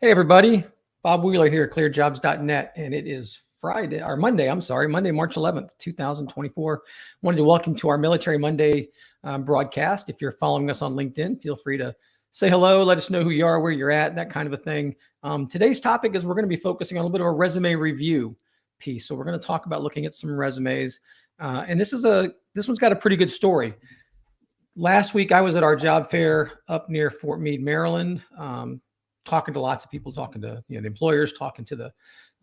Hey everybody, Bob Wheeler here at ClearedJobs.Net, and it is Monday, March 11th, 2024. Wanted to welcome to our Military Monday broadcast. If you're following us on LinkedIn, feel free to say hello, let us know who you are, where you're at, that kind of a thing. Today's topic is we're going to be focusing on a little bit of a resume review piece. So we're going to talk about looking at some resumes, and this one's got a pretty good story. Last week, I was at our job fair up near Fort Meade, Maryland. Talking to lots of people, talking to the employers, talking to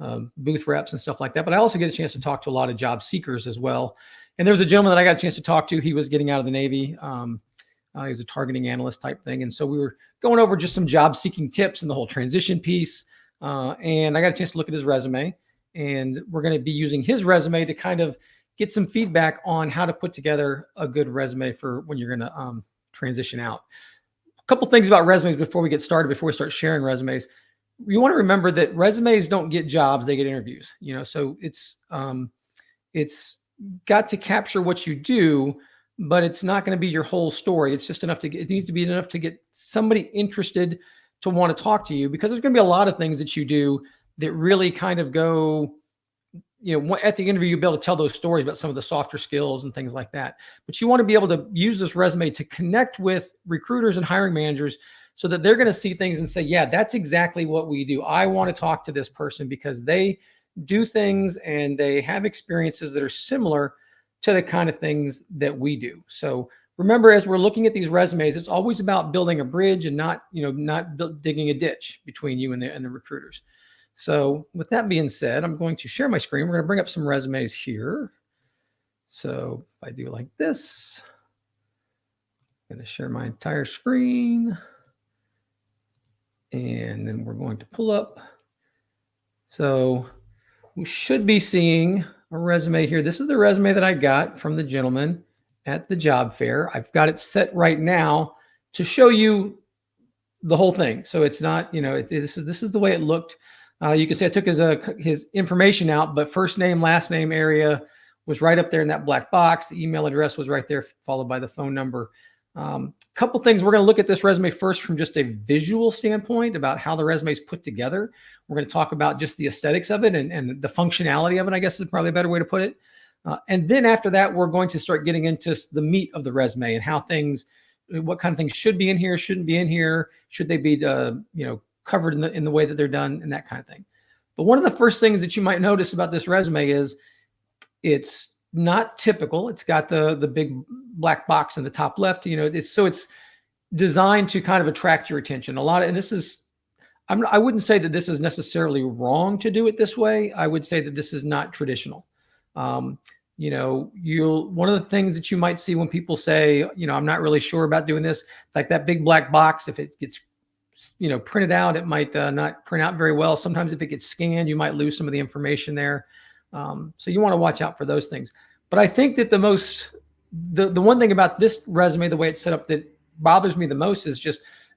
the booth reps and stuff like that. But I also get a chance to talk to a lot of job seekers as well. And there was a gentleman that I got a chance to talk to. He was getting out of the Navy. He was a targeting analyst type thing. And so we were going over just some job seeking tips and the whole transition piece. And I got a chance to look at his resume. And we're going to be using his resume to kind of get some feedback on how to put together a good resume for when you're going to transition out. Couple things about resumes before we get started, before we start sharing resumes. You want to remember that resumes don't get jobs, they get interviews. So it's got to capture what you do, but it's not going to be your whole story. It's just it needs to be enough to get somebody interested to want to talk to you, because there's going to be a lot of things that you do that really kind of go, at the interview, you'll be able to tell those stories about some of the softer skills and things like that. But you want to be able to use this resume to connect with recruiters and hiring managers so that they're going to see things and say, yeah, that's exactly what we do. I want to talk to this person because they do things and they have experiences that are similar to the kind of things that we do. So remember, as we're looking at these resumes, it's always about building a bridge and not digging a ditch between you and the recruiters. So with that being said, I'm going to share my screen. We're going to bring up some resumes here. So if I do like this, I'm going to share my entire screen. And then we're going to pull up. So we should be seeing a resume here. This is the resume that I got from the gentleman at the job fair. I've got it set right now to show you the whole thing. So it's not, this is the way it looked. You can see I took his information out, but first name, last name area was right up there in that black box. The email address was right there, followed by the phone number. Couple things. We're going to look at this resume first from just a visual standpoint about how the resume is put together. We're going to talk about just the aesthetics of it and the functionality of it, I guess is probably a better way to put it. And then after that, we're going to start getting into the meat of the resume and what kind of things should be in here, shouldn't be in here, should they be, covered in the way that they're done and that kind of thing. But one of the first things that you might notice about this resume is it's not typical. It's got the big black box in the top left. It's designed to kind of attract your attention. I wouldn't say that this is necessarily wrong to do it this way. I would say that this is not traditional. One of the things that you might see when people say, I'm not really sure about doing this, like that big black box, if it gets printed out, it might not print out very well. Sometimes if it gets scanned, you might lose some of the information there. So you want to watch out for those things. But I think that the one thing about this resume, the way it's set up, that bothers me the most is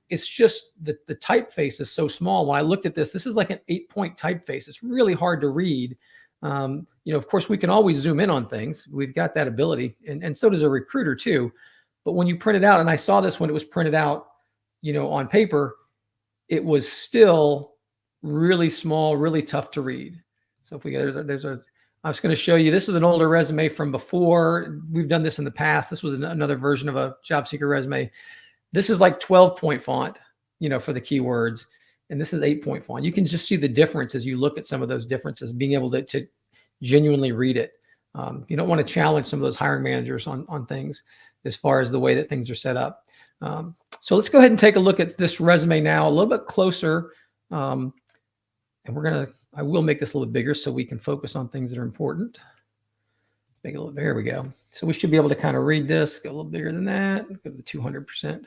it's just the typeface is so small. When I looked at this is like an 8-point typeface. It's really hard to read. Of course, we can always zoom in on things. We've got that ability, and so does a recruiter too. But when you print it out, and I saw this when it was printed out, on paper, it was still really small, really tough to read. So if we get, I was going to show you, this is an older resume from before. We've done this in the past. This was another version of a job seeker resume. This is like 12-point font, for the keywords. And this is 8-point font. You can just see the difference as you look at some of those differences, being able to genuinely read it. You don't want to challenge some of those hiring managers on things as far as the way that things are set up. So let's go ahead and take a look at this resume now a little bit closer. And I will make this a little bigger so we can focus on things that are important. There we go. So we should be able to kind of read this, go a little bigger than that, go to the 200%.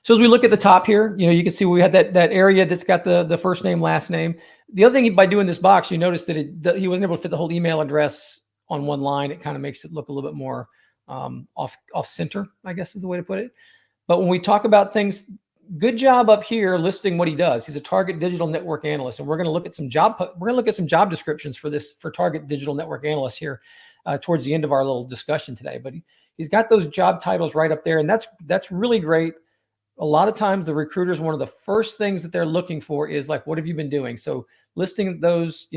So as we look at the top here, you can see we had that area that's got the first name, last name. The other thing, by doing this box, you notice that he wasn't able to fit the whole email address on one line. It kind of makes it look a little bit more off center, I guess is the way to put it. But when we talk about things, good job up here listing what he does. He's a target digital network analyst, and we're going to look at some job descriptions for target digital network analysts here towards the end of our little discussion today. But he's got those job titles right up there, and that's really great. a lot of times the recruiters, one of the first things that they're looking for is like, what have you been doing? So listing those,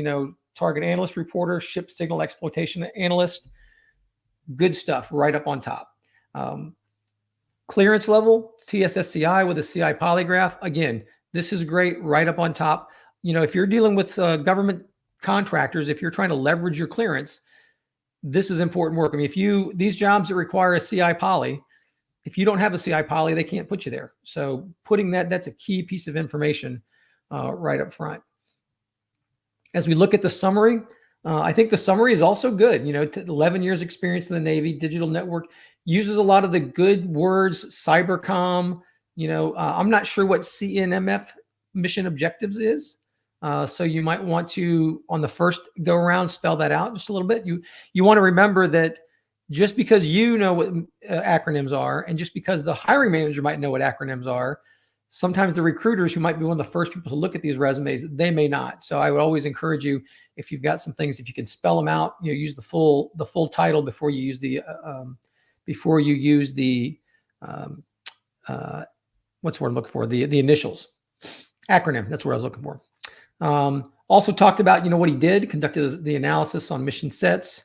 target analyst, reporter, ship signal exploitation analyst, good stuff right up on top. Clearance level, TSSCI with a CI polygraph. Again, this is great right up on top. If you're dealing with government contractors, if you're trying to leverage your clearance, this is important work. I mean, these jobs that require a CI poly, if you don't have a CI poly, they can't put you there. So putting that's a key piece of information right up front. As we look at the summary, I think the summary is also good. 11 years experience in the Navy, digital network, uses a lot of the good words, cybercom. I'm not sure what CNMF mission objectives is. So you might want to, on the first go around, spell that out just a little bit. You want to remember that just because you know what acronyms are, and just because the hiring manager might know what acronyms are, sometimes the recruiters who might be one of the first people to look at these resumes, they may not. So I would always encourage you, if you've got some things, if you can spell them out, use the full title before you use the what's the word I'm looking for? The initials, acronym. That's what I was looking for. Also talked about, what he did, conducted the analysis on mission sets,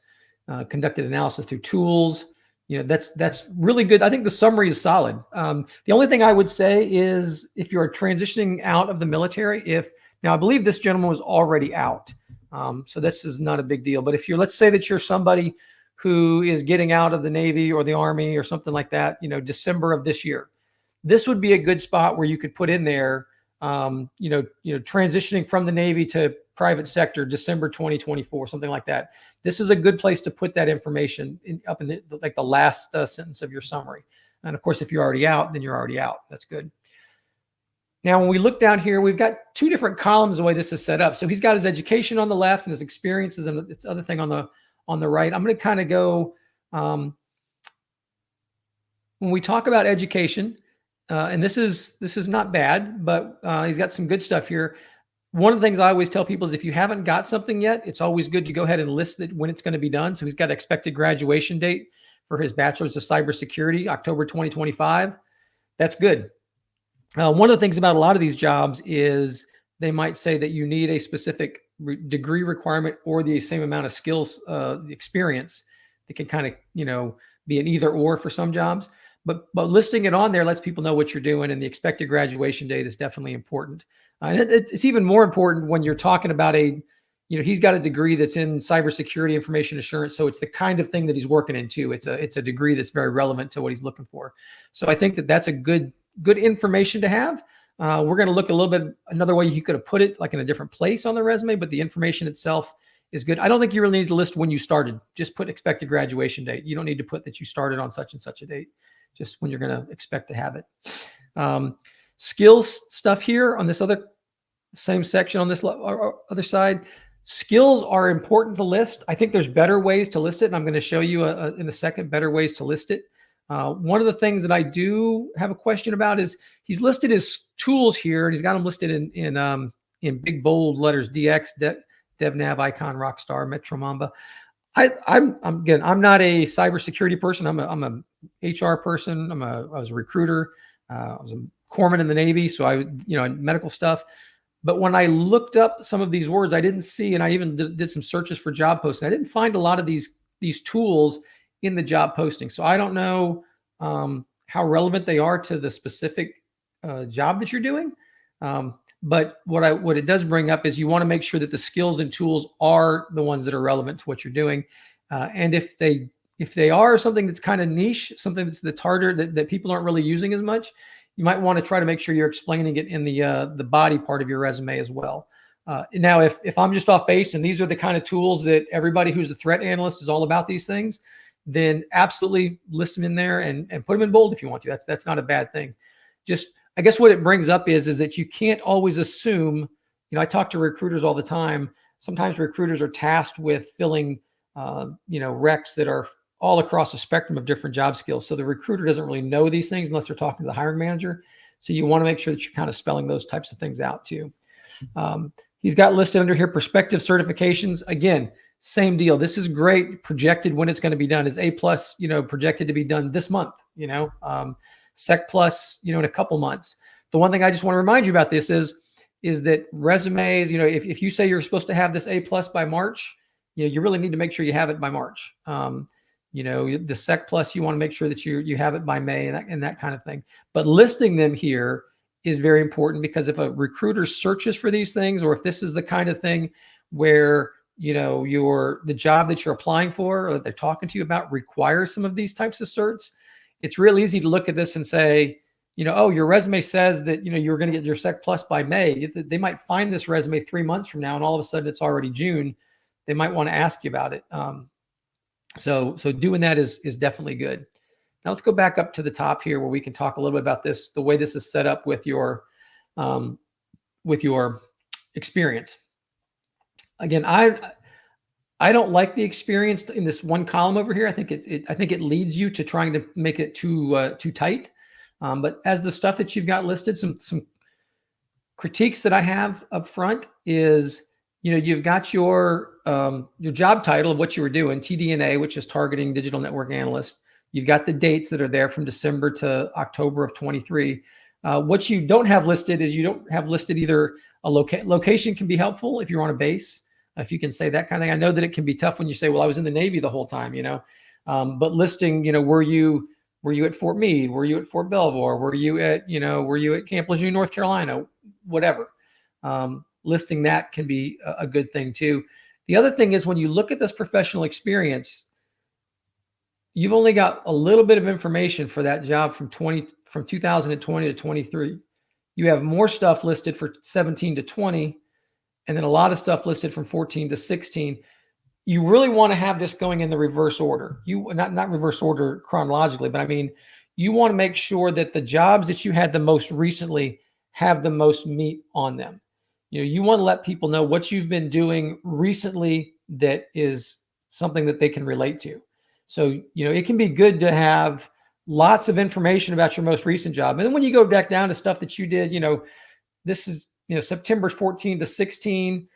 conducted analysis through tools. That's really good. I think the summary is solid. The only thing I would say is if you're transitioning out of the military, now I believe this gentleman was already out. So this is not a big deal. But let's say that you're somebody who is getting out of the Navy or the Army or something like that, December of this year, this would be a good spot where you could put in there, transitioning from the Navy to private sector, December 2024, something like that. This is a good place to put that information up in the last sentence of your summary. And of course, if you're already out, then you're already out. That's good. Now, when we look down here, we've got two different columns the way this is set up. So he's got his education on the left and his experiences and this other thing on the right. I'm going to kind of go, when we talk about education, and this is not bad, but he's got some good stuff here. One of the things I always tell people is if you haven't got something yet, it's always good to go ahead and list it when it's going to be done. So he's got expected graduation date for his Bachelor's of Cybersecurity, October 2025. That's good. One of the things about a lot of these jobs is they might say that you need a specific degree requirement or the same amount of skills, experience. That can kind of, be an either or for some jobs. But listing it on there lets people know what you're doing, and the expected graduation date is definitely important. And it's even more important when you're talking about he's got a degree that's in cybersecurity information assurance. So it's the kind of thing that he's working into. It's a degree that's very relevant to what he's looking for. So I think that's a good information to have. We're going to look a little bit another way you could have put it, like in a different place on the resume, but the information itself is good. I don't think you really need to list when you started. Just put expected graduation date. You don't need to put that you started on such and such a date, just when you're going to expect to have it. Skills stuff here on this same section on this other side. Skills are important to list. I think there's better ways to list it, and I'm going to show you in a second better ways to list it. One of the things that I do have a question about is he's listed his tools here, and he's got them listed in big bold letters: DX, DevNav, Icon, Rockstar, Metro Mamba. I'm not a cybersecurity person. I'm a HR person. I was a recruiter. I was a corpsman in the Navy, so I medical stuff. But when I looked up some of these words, I didn't see, and I even did some searches for job posting. I didn't find a lot of these tools in the job posting. So I don't know how relevant they are to the specific job that you're doing. But what it does bring up is you want to make sure that the skills and tools are the ones that are relevant to what you're doing. And if they are something that's kind of niche, something that's harder, that people aren't really using as much, you might want to try to make sure you're explaining it in the body part of your resume as well. Now, if I'm just off base and these are the kind of tools that everybody who's a threat analyst is all about these things, then absolutely list them in there and put them in bold if you want to. That's not a bad thing. Just, I guess what it brings up is that you can't always assume, I talk to recruiters all the time. Sometimes recruiters are tasked with filling, recs that are all across a spectrum of different job skills. So the recruiter doesn't really know these things unless they're talking to the hiring manager. So you want to make sure that you're kind of spelling those types of things out too. He's got listed under here prospective certifications. Again, same deal. This is great. Projected when it's going to be done is A+, projected to be done this month. Sec Plus, in a couple months. The one thing I just want to remind you about this is that resumes, if you say you're supposed to have this A+ by March, you really need to make sure you have it by March. The Sec Plus, you want to make sure that you have it by May and that kind of thing. But listing them here is very important, because if a recruiter searches for these things, or if this is the kind of thing where the job that you're applying for or that they're talking to you about requires some of these types of certs, it's real easy to look at this and say, oh, your resume says that you're going to get your Sec Plus by May. They might find this resume 3 months from now, and all of a sudden it's already June. They might want to ask you about it. So doing that is definitely good. Now let's go back up to the top here, where we can talk a little bit about this, the way this is set up with your experience. Again, I don't like the experience in this one column over here. I think it leads you to trying to make it too tight. But as the stuff that you've got listed, some critiques that I have up front is, you've got your job title of what you were doing, TDNA, which is Targeting Digital Network Analyst. You've got the dates that are there from December to October of 23. What you don't have listed is you don't have listed either a location can be helpful if you're on a base, if you can say that kind of thing. I know that it can be tough when you say, well, I was in the Navy the whole time, but listing, were you at Fort Meade? Were you at Fort Belvoir? Were you at Camp Lejeune, North Carolina? Whatever. Listing that can be a good thing too. The other thing is, when you look at this professional experience, you've only got a little bit of information for that job from 2020 to 23. You have more stuff listed for 17 to 20, and then a lot of stuff listed from 14 to 16. You really want to have this going in the reverse order. Not reverse order chronologically, but I mean, you want to make sure that the jobs that you had the most recently have the most meat on them. You want to let people know what you've been doing recently that is something that they can relate to. So, it can be good to have lots of information about your most recent job. And then when you go back down to stuff that you did, this is, September 14 to 16.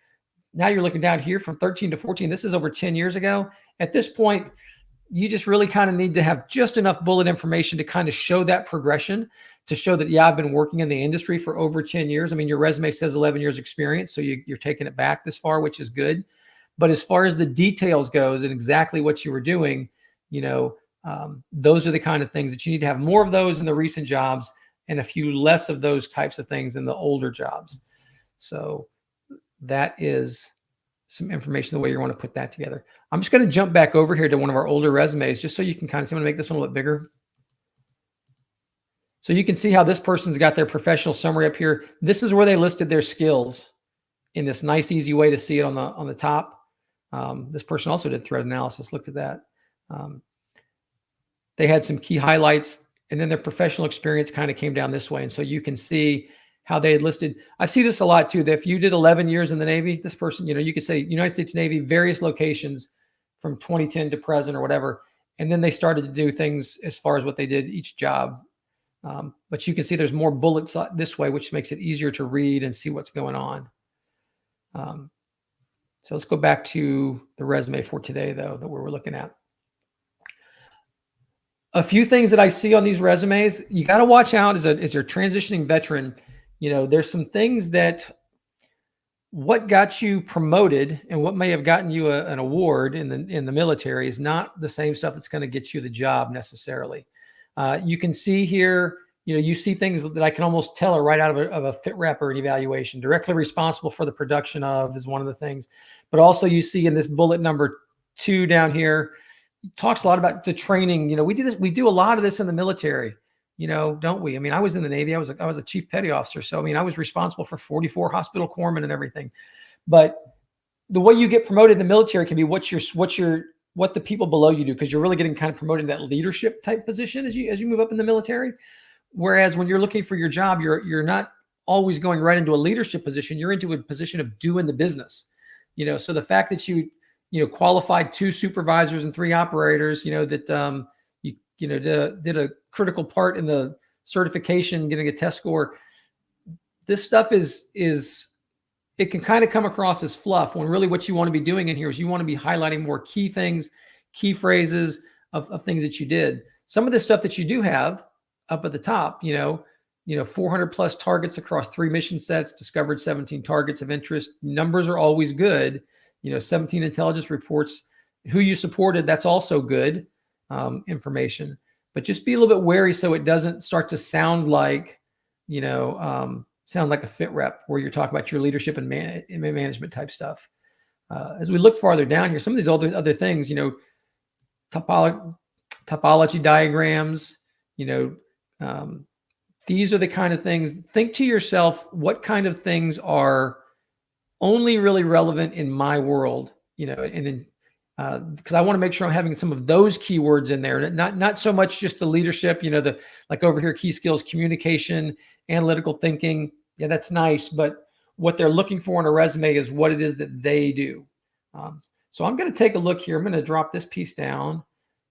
Now you're looking down here from 13 to 14. This is over 10 years ago. At this point, you just really kind of need to have just enough bullet information to kind of show that progression, to show that, yeah, I've been working in the industry for over 10 years. I mean, your resume says 11 years experience, so you're taking it back this far, which is good. But as far as the details goes and exactly what you were doing, those are the kind of things that you need to have more of those in the recent jobs and a few less of those types of things in the older jobs. So that is some information, the way you want to put that together. I'm just going to jump back over here to one of our older resumes, just so you can kind of see. I'm going to make this one a little bit bigger. So you can see how this person's got their professional summary up here. This is where they listed their skills in this nice, easy way to see it on the top. This person also did thread analysis. Looked at that. They had some key highlights, and then their professional experience kind of came down this way. And so you can see how they had listed. I see this a lot too, that if you did 11 years in the Navy, this person, you could say United States Navy, various locations from 2010 to present or whatever. And then they started to do things as far as what they did each job. But you can see there's more bullets this way, which makes it easier to read and see what's going on. So let's go back to the resume for today, though, that we're looking at. A few things that I see on these resumes, you got to watch out as you're transitioning veteran. There's some things that what got you promoted and what may have gotten you an award in the military is not the same stuff that's going to get you the job necessarily. You can see here, you see things that I can almost tell are right out of a fit rep or an evaluation. Directly responsible for the production of is one of the things. But also you see in this bullet number 2 down here, talks a lot about the training. We do a lot of this in the military, don't we? I mean, I was in the Navy. I was a chief petty officer. So, I mean, I was responsible for 44 hospital corpsmen and everything. But the way you get promoted in the military can be what the people below you do, because you're really getting kind of promoted in that leadership type position as you move up in the military. Whereas when you're looking for your job, you're not always going right into a leadership position. You're into a position of doing the business. So the fact that you qualified 2 supervisors and 3 operators, that did a critical part in the certification, getting a test score. This stuff is it can kind of come across as fluff, when really what you want to be doing in here is you want to be highlighting more key things, key phrases of things that you did. Some of the stuff that you do have, up at the top, 400 plus targets across 3 mission sets, discovered 17 targets of interest. Numbers are always good. 17 intelligence reports, who you supported, that's also good information. But just be a little bit wary so it doesn't start to sound like, a fit rep where you're talking about your leadership and management type stuff. As we look farther down here, some of these other things, topology diagrams, these are the kind of things. Think to yourself, what kind of things are only really relevant in my world, and because I want to make sure I'm having some of those keywords in there, not so much just the leadership, like over here, key skills, communication, analytical thinking. Yeah, that's nice, but what they're looking for in a resume is what it is that they do. So I'm going to take a look here. I'm going to drop this piece down.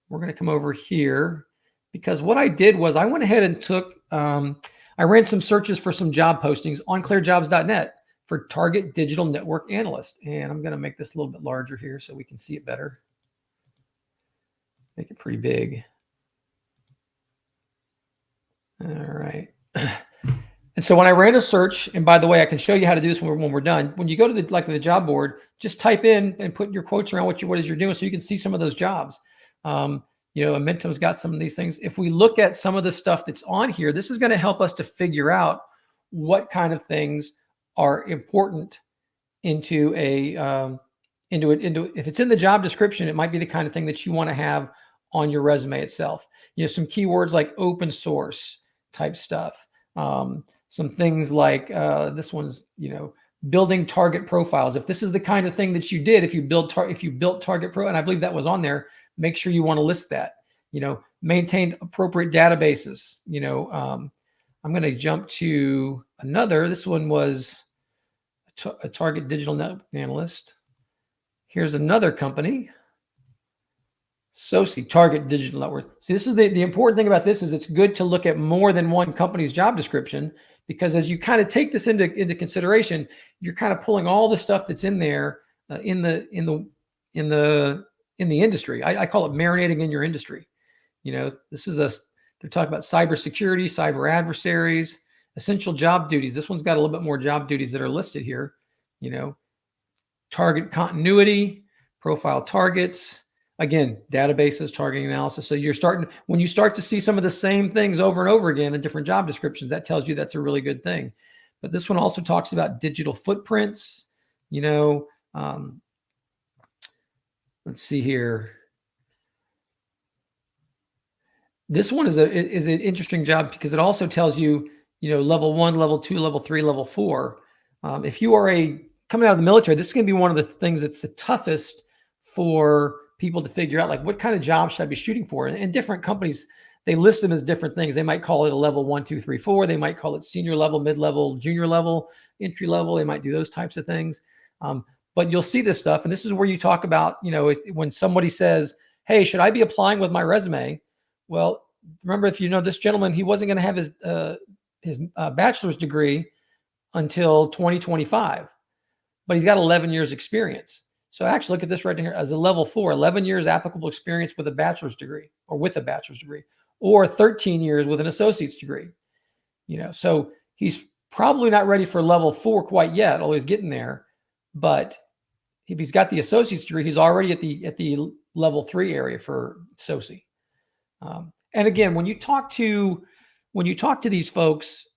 We're going to come over here because what I did was I went ahead and took, I ran some searches for some job postings on ClearedJobs.Net for target digital network analyst. And I'm going to make this a little bit larger here so we can see it better. Make it pretty big. All right. And so when I ran a search, and by the way, I can show you how to do this when we're done. When you go to the job board, just type in and put your quotes around what it is you're doing so you can see some of those jobs. Amentum's got some of these things. If we look at some of the stuff that's on here, this is going to help us to figure out what kind of things are important into if it's in the job description, it might be the kind of thing that you want to have on your resume itself. Some keywords like open source type stuff. Some things like this one's, building target profiles. If this is the kind of thing that you did, if you built target pro, and I believe that was on there, make sure you want to list that. Maintain appropriate databases. I'm going to jump to another. This one was a target digital network analyst. Here's another company. SOCI, target digital network. See, this is the important thing about this is it's good to look at more than one company's job description, because as you kind of take this into consideration, you're kind of pulling all the stuff that's in there in the industry. I call it marinating in your industry. This is they're talking about cybersecurity, cyber adversaries, essential job duties. This one's got a little bit more job duties that are listed here. Target continuity, profile targets. Again, databases, targeting analysis. So when you start to see some of the same things over and over again in different job descriptions, that tells you that's a really good thing. But this one also talks about digital footprints. Let's see here. This one is an interesting job because it also tells you, level 1, level 2, level 3, level 4. If you are coming out of the military, this is going to be one of the things that's the toughest for people to figure out, like what kind of jobs should I be shooting for? And different companies, they list them as different things. They might call it a level 1, 2, 3, 4. They might call it senior level, mid-level, junior level, entry level. They might do those types of things. But you'll see this stuff. And this is where you talk about, when somebody says, hey, should I be applying with my resume? Well, remember, if this gentleman, he wasn't going to have his bachelor's degree until 2025, but he's got 11 years experience. So actually look at this right here as a level 4, 11 years applicable experience with a bachelor's degree or 13 years with an associate's degree. So he's probably not ready for level 4 quite yet, although he's getting there. But if he's got the associate's degree, he's already at the level 3 area for SOCI. And again, when you talk to these folks,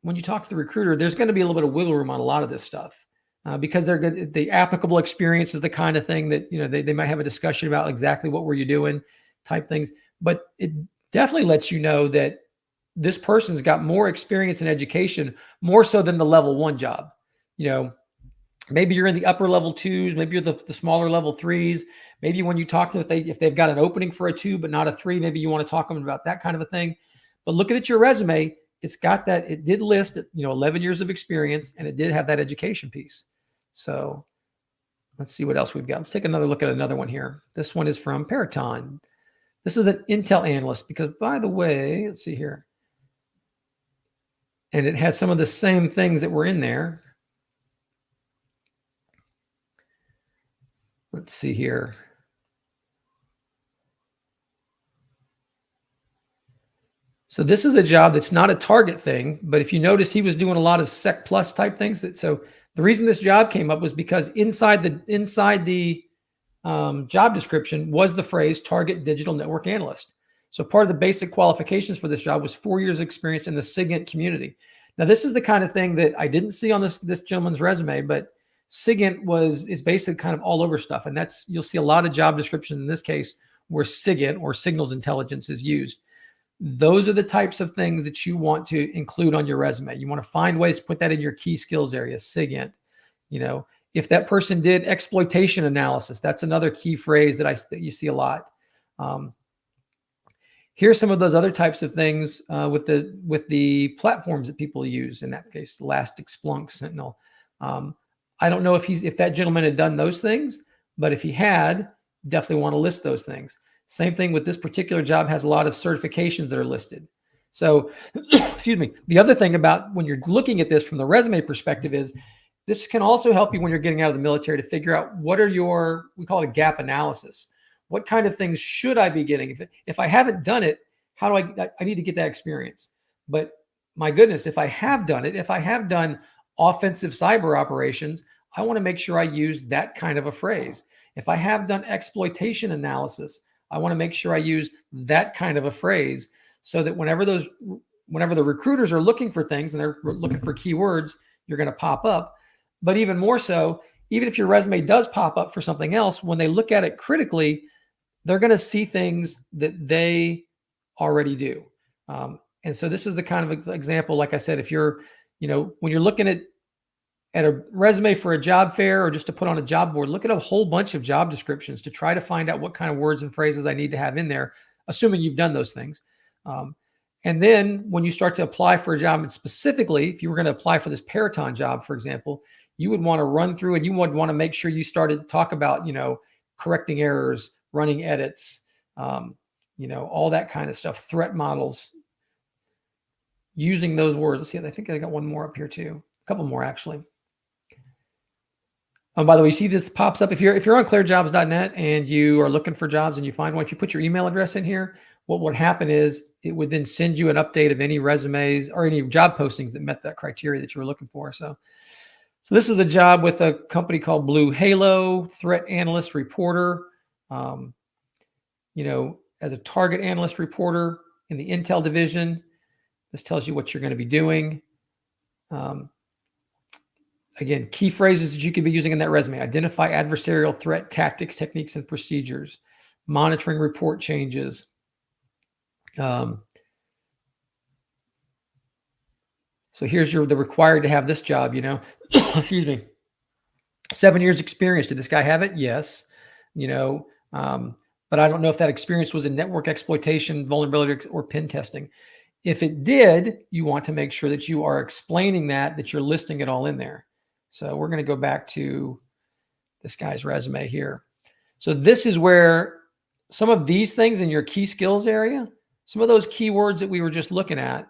when you talk to the recruiter, there's going to be a little bit of wiggle room on a lot of this stuff. Because they're good. The applicable experience is the kind of thing that, they might have a discussion about exactly what were you doing type things. But it definitely lets you know that this person's got more experience in education, more so than the level 1 job. Maybe you're in the upper level 2s, maybe you're the smaller level 3s. Maybe when you talk to them, if they've got an opening for a 2 but not a 3, maybe you want to talk to them about that kind of a thing. But looking at your resume, it's got that. It did list 11 years of experience, and it did have that education piece. So let's see what else we've got. Let's take another look at another one here. This one is from Peraton. This is an Intel analyst because, by the way, let's see here. And it had some of the same things that were in there. Let's see here. So this is a job that's not a target thing, but if you notice, he was doing a lot of Sec Plus type things. So the reason this job came up was because inside the job description was the phrase target digital network analyst. So part of the basic qualifications for this job was 4 years experience in the SIGINT community. Now this is the kind of thing that I didn't see on this gentleman's resume, but SIGINT is basically kind of all over stuff. And you'll see a lot of job descriptions in this case where SIGINT or signals intelligence is used. Those are the types of things that you want to include on your resume. You want to find ways to put that in your key skills area, SIGINT. If that person did exploitation analysis, that's another key phrase that you see a lot. Here's some of those other types of things with the platforms that people use. In that case, Elastic, Splunk, Sentinel. I don't know if that gentleman had done those things, but if he had, definitely want to list those things. Same thing with this particular job, has a lot of certifications that are listed. So, excuse me. The other thing about when you're looking at this from the resume perspective is this can also help you when you're getting out of the military to figure out what are we call it a gap analysis. What kind of things should I be getting? If I haven't done it, how do I need to get that experience? But my goodness, if I have done it, if I have done offensive cyber operations, I want to make sure I use that kind of a phrase. If I have done exploitation analysis, I want to make sure I use that kind of a phrase so that whenever the recruiters are looking for things and they're looking for keywords, you're going to pop up. But even more so, even if your resume does pop up for something else, when they look at it critically, they're going to see things that they already do. And so this is the kind of example, like I said, if you're, when you're looking at a resume for a job fair or just to put on a job board, look at a whole bunch of job descriptions to try to find out what kind of words and phrases I need to have in there, assuming you've done those things. And then when you start to apply for a job, and specifically, if you were going to apply for this Peraton job, for example, you would want to run through and you would want to make sure you started to talk about, correcting errors, running edits, all that kind of stuff, threat models, using those words. Let's see, I think I got one more up here too, a couple more actually. By the way, you see this pops up if you're on ClearedJobs.net and you are looking for jobs and you find one. If you put your email address in here, what would happen is it would then send you an update of any resumes or any job postings that met that criteria that you were looking for. So this is a job with a company called Blue Halo, threat analyst reporter. As a target analyst reporter in the Intel division. This tells you what you're going to be doing. Again, key phrases that you could be using in that resume: identify adversarial threat tactics, techniques, and procedures, monitoring report changes. So here's the required to have this job, excuse me, 7 years experience. Did this guy have it? Yes. But I don't know if that experience was in network exploitation, vulnerability, or pen testing. If it did, you want to make sure that you are explaining that you're listing it all in there. So we're going to go back to this guy's resume here. So this is where some of these things in your key skills area, some of those keywords that we were just looking at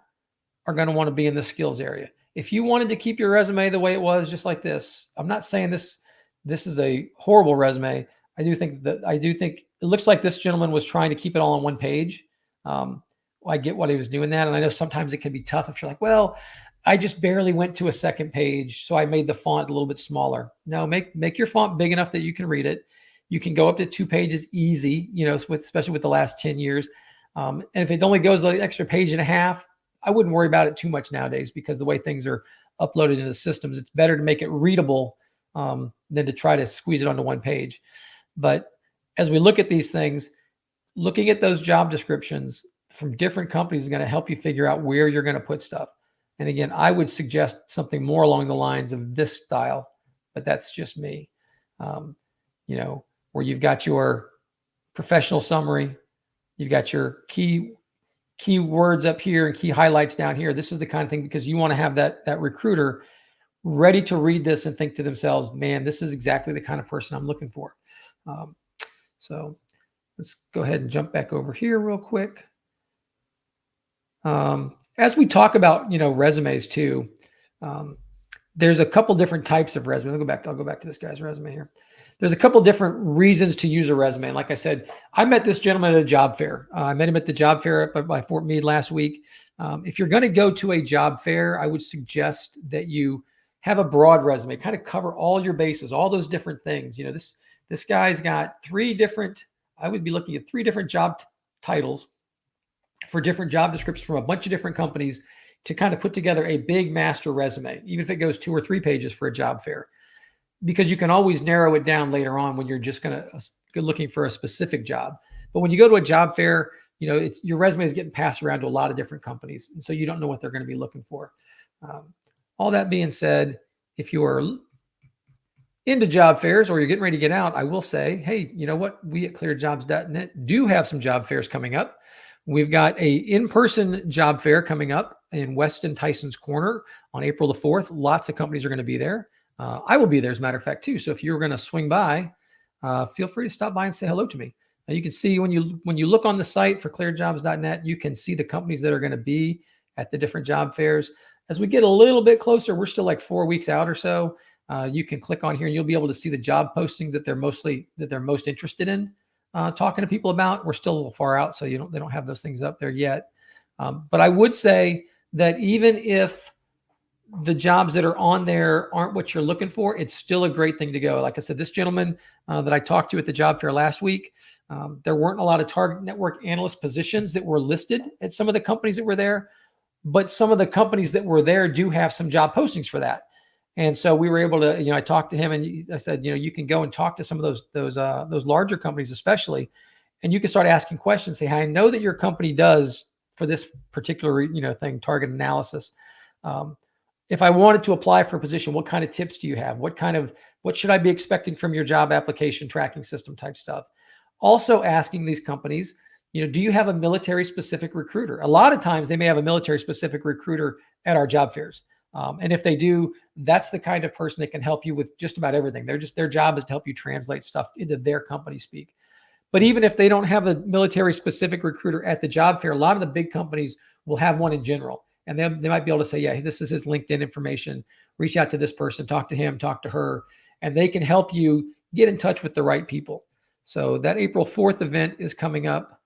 are going to want to be in the skills area. If you wanted to keep your resume the way it was, just like this, I'm not saying this is a horrible resume. I do think it looks like this gentleman was trying to keep it all on one page. I get what he was doing that. And I know sometimes it can be tough if you're like, well, I just barely went to a second page, so I made the font a little bit smaller. No, make your font big enough that you can read it. You can go up to 2 pages easy, especially with the last 10 years. And if it only goes an extra page and a half, I wouldn't worry about it too much nowadays, because the way things are uploaded into systems, it's better to make it readable than to try to squeeze it onto one page. But as we look at these things, looking at those job descriptions from different companies is going to help you figure out where you're going to put stuff. And again, I would suggest something more along the lines of this style, but that's just me. Where you've got your professional summary, you've got your key words up here and key highlights down here. This is the kind of thing, because you want to have that recruiter ready to read this and think to themselves, man, this is exactly the kind of person I'm looking for. So let's go ahead and jump back over here real quick. As we talk about, resumes too, there's a couple different types of resumes. I'll go back to this guy's resume here. there's a couple different reasons to use a resume. And like I said, I met this gentleman at a job fair. I met him at the job fair by Fort Meade last week. If you're going to go to a job fair, I would suggest that you have a broad resume, kind of cover all your bases, all those different things. This guy's got I would be looking at 3 different job titles for different job descriptions from a bunch of different companies to kind of put together a big master resume, even if it goes 2 or 3 pages for a job fair, because you can always narrow it down later on when you're just going to looking for a specific job. But when you go to a job fair, your resume is getting passed around to a lot of different companies, and so you don't know what they're going to be looking for. All that being said, if you are into job fairs or you're getting ready to get out, I will say, hey, you know what? We at ClearedJobs.Net do have some job fairs coming up. We've got a in-person job fair coming up in Weston Tyson's Corner on April the 4th. Lots of companies are going to be there. I will be there, as a matter of fact, too. So if you're going to swing by, feel free to stop by and say hello to me. Now, you can see when you look on the site for ClearedJobs.Net, you can see the companies that are going to be at the different job fairs. As we get a little bit closer, we're still like 4 weeks out or so. You can click on here and you'll be able to see the job postings that they're most interested in talking to people about. We're still a little far out, so they don't have those things up there yet. But I would say that even if the jobs that are on there aren't what you're looking for, it's still a great thing to go. Like I said, this gentleman that I talked to at the job fair last week, there weren't a lot of target network analyst positions that were listed at some of the companies that were there, but some of the companies that were there do have some job postings for that. And so we were able to, I talked to him and I said, you can go and talk to some of those larger companies, especially, and you can start asking questions. Say, hey, I know that your company does for this particular, thing, target analysis. If I wanted to apply for a position, what kind of tips do you have? What should I be expecting from your job application tracking system type stuff? Also asking these companies, do you have a military specific recruiter? A lot of times they may have a military specific recruiter at our job fairs. And if they do, that's the kind of person that can help you with just about everything. Their job is to help you translate stuff into their company speak. But even if they don't have a military specific recruiter at the job fair, a lot of the big companies will have one in general. And they might be able to say, yeah, this is his LinkedIn information. Reach out to this person, talk to him, talk to her, and they can help you get in touch with the right people. So that April 4th event is coming up.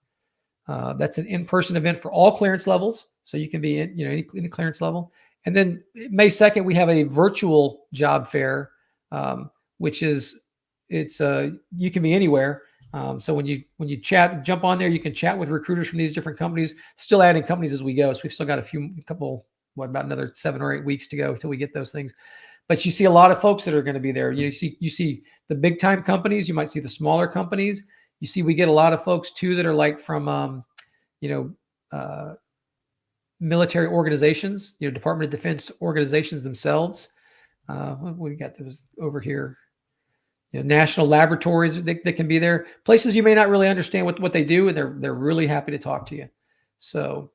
That's an in-person event for all clearance levels. So you can be in, any clearance level. And then May 2nd, we have a virtual job fair, which is you can be anywhere. So when you jump on there, you can chat with recruiters from these different companies, still adding companies as we go. So we've still got about another 7 or 8 weeks to go till we get those things. But you see a lot of folks that are going to be there. You see the big time companies, you might see the smaller companies. You see, we get a lot of folks too that are like from, military organizations, Department of Defense organizations themselves. We got those over here. National laboratories that can be there. Places you may not really understand what they do, and they're really happy to talk to you. So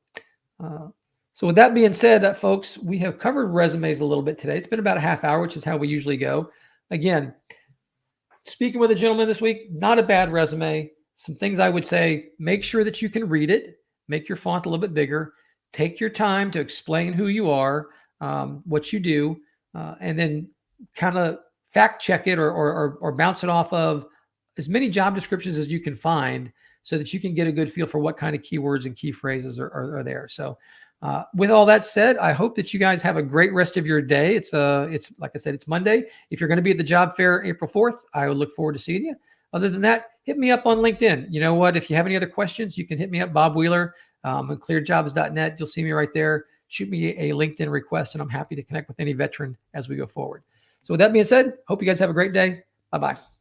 with that being said, folks, we have covered resumes a little bit today. It's been about a half hour, which is how we usually go. Again, speaking with a gentleman this week, not a bad resume. Some things I would say: make sure that you can read it. Make your font a little bit bigger. Take your time to explain who you are, what you do, and then kind of fact check it or bounce it off of as many job descriptions as you can find so that you can get a good feel for what kind of keywords and key phrases are there. So with all that said, I hope that you guys have a great rest of your day. It's like I said, it's Monday. If you're going to be at the job fair April 4th, I would look forward to seeing you. Other than that, hit me up on LinkedIn. You know what? If you have any other questions, you can hit me up, Bob Wheeler, on ClearedJobs.Net. You'll see me right there. Shoot me a LinkedIn request, and I'm happy to connect with any veteran as we go forward. So with that being said, hope you guys have a great day. Bye-bye.